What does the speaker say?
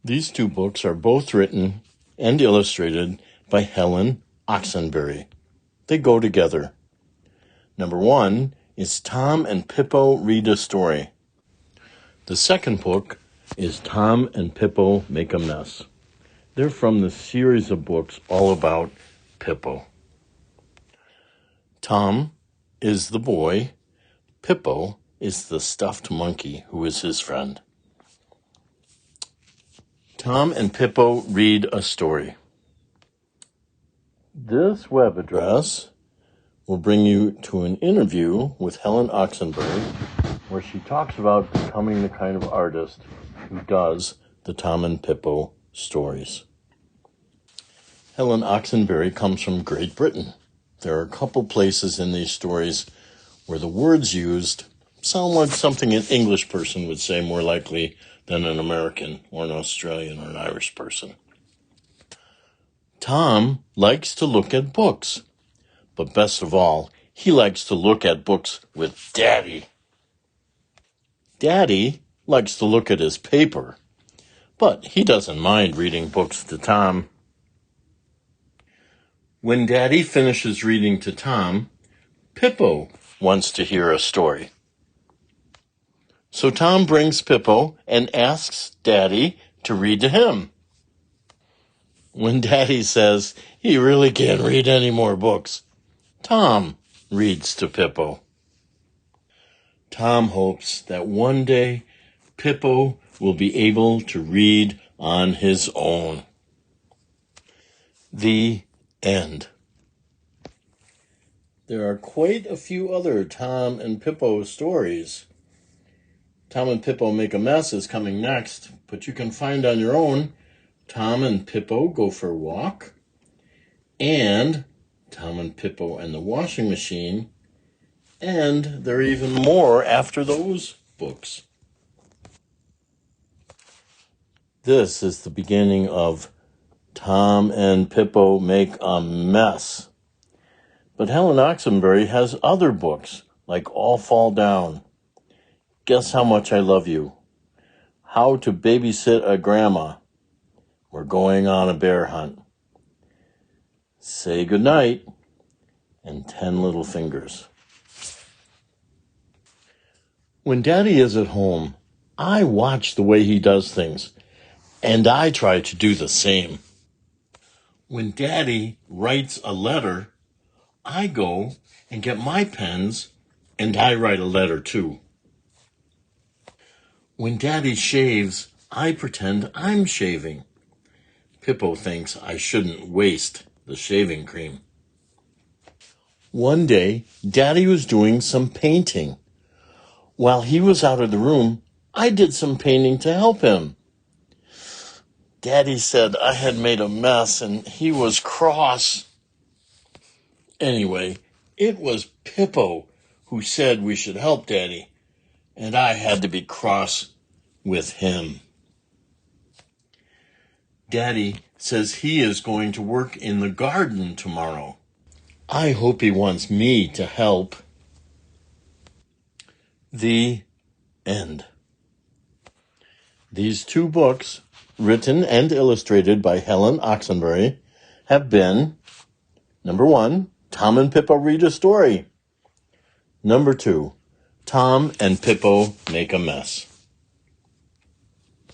These two books are both written and illustrated by Helen Oxenbury. They go together. Number 1 is Tom and Pippo Read a Story. The second book is Tom and Pippo Make a Mess. They're from the series of books all about Pippo. Tom is the boy. Pippo is the stuffed monkey who is his friend. Tom and Pippo Read a Story. This web address will bring you to an interview with Helen Oxenbury, where she talks about becoming the kind of artist who does the Tom and Pippo stories. Helen Oxenbury comes from Great Britain. There are a couple places in these stories where the words used sound like something an English person would say more likely than an American or an Australian or an Irish person. Tom likes to look at books, but best of all, he likes to look at books with Daddy. Daddy likes to look at his paper, but he doesn't mind reading books to Tom. When Daddy finishes reading to Tom, Pippo wants to hear a story. So Tom brings Pippo and asks Daddy to read to him. When Daddy says he really can't read any more books, Tom reads to Pippo. Tom hopes that one day Pippo will be able to read on his own. The end. There are quite a few other Tom and Pippo stories. Tom and Pippo Make a Mess is coming next, but you can find on your own Tom and Pippo Go for a Walk, and Tom and Pippo and the Washing Machine, and there are even more after those books. This is the beginning of Tom and Pippo Make a Mess. But Helen Oxenbury has other books, like All Fall Down, Guess How Much I Love You, How to Babysit a Grandma, We're Going on a Bear Hunt, Say Goodnight, and 10 Little Fingers. When Daddy is at home, I watch the way he does things, and I try to do the same. When Daddy writes a letter, I go and get my pens, and I write a letter too. When Daddy shaves, I pretend I'm shaving. Pippo thinks I shouldn't waste the shaving cream. One day, Daddy was doing some painting. While he was out of the room, I did some painting to help him. Daddy said I had made a mess and he was cross. Anyway, it was Pippo who said we should help Daddy, and I had to be cross with him. Daddy says he is going to work in the garden tomorrow. I hope he wants me to help. The end. These two books, written and illustrated by Helen Oxenbury, have been, number 1, Tom and Pippo Read a Story. Number 2, Tom and Pippo Make a Mess.